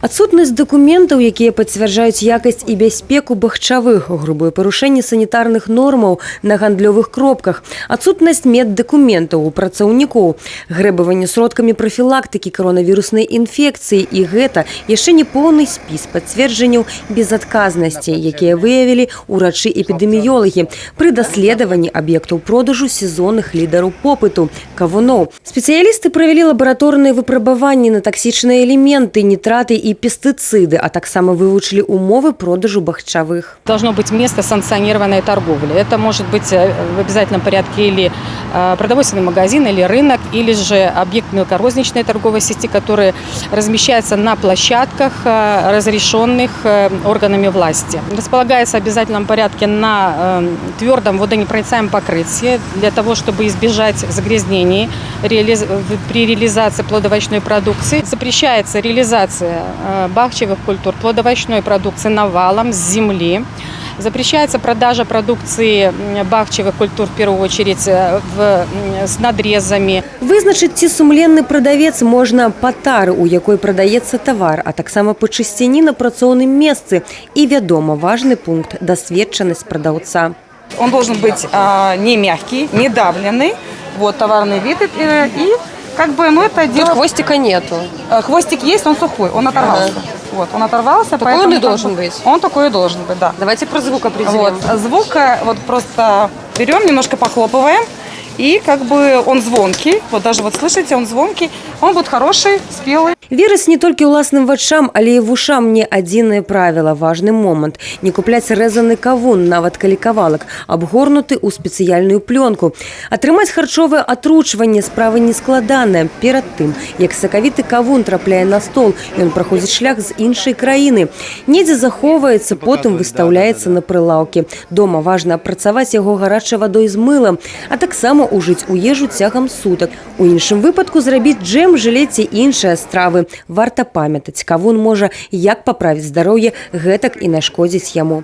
Адсутнасць дакументаў, якія пацвярджаюць якасць і бяспеку бахчавых, грубое парушэнне санітарных нормаў на гандлёвых кропках, адсутнасць меддакументаў у працаўнікоў, грэбаванне сродкамі прафілактыкі каронавіруснай інфекцыі і гэта яшчэ не поўны спіс пацверджанняў безадказнасці, якія выявілі ўрачы-эпідэміёлагі пры даследаванні аб'ектаў продажу сезонных лідараў попыту – кавуноў. Спецыялісты правялі лабараторныя выпрабаванні на таксічныя элементы, нітраты и пестициды, а таксама вывучили умовы продажу бахчавых. Должно быть место санкционированной торговли. Это может быть в обязательном порядке или продовольственный магазин, или рынок, или же объект мелкорозничной торговой сети, который размещается на площадках, разрешенных органами власти. Располагается в обязательном порядке на твердом водонепроницаемом покрытии для того, чтобы избежать загрязнений при реализации плодоовощной продукции. Запрещается реализация бахчевых культур, плодоовощной продукции навалом с земли. Запрещается продажа продукции бахчевых культур, в первую очередь, с надрезами. Вызначыць, ці сумленны прадавец можна па тары, у якой прадаецца тавар, а таксама па чысціні на працоўным месцы. І, вядома, важны пункт – дасведчанасць прадаўца. Он должен быть не мягкий, не давленный, вот товарный вид и как бы, ну, это дело... Тут хвостика нету. Хвостик есть, он сухой, он оторвался. Ага. Вот, он оторвался. Такой он и должен быть. Он такой и должен быть, да. Давайте про звук определим. Вот, звук вот просто берем, немножко похлопываем. И как бы он звонкий, вот даже вот слышите, он звонкий, он будет хороший, спелый. Верыць не толькі ўласным вачам, але і вушам не адзінае правіла, важны момант. Не купляць рэзаны кавун, нават калі кавалак, абгорнуты ў спецыяльную плёнку. Атрымаць харчовае атручванне справа нескладаная. Перад тым, як сакавіты кавун трапляе на стол, ён праходзіць шлях з іншай краіны. Недзе захоўваецца, потым выстаўляецца на прылаўкі. Дома важна апрацаваць яго гарачай вадой з мылам, а таксама ужыць у ежу цягам сутак. У іншым выпадку зрабіць джэм, жыле ці іншыя стравы. Варта памятаць, кавун можа як паправіць здароўе, гэтак і нашкодзіць яму.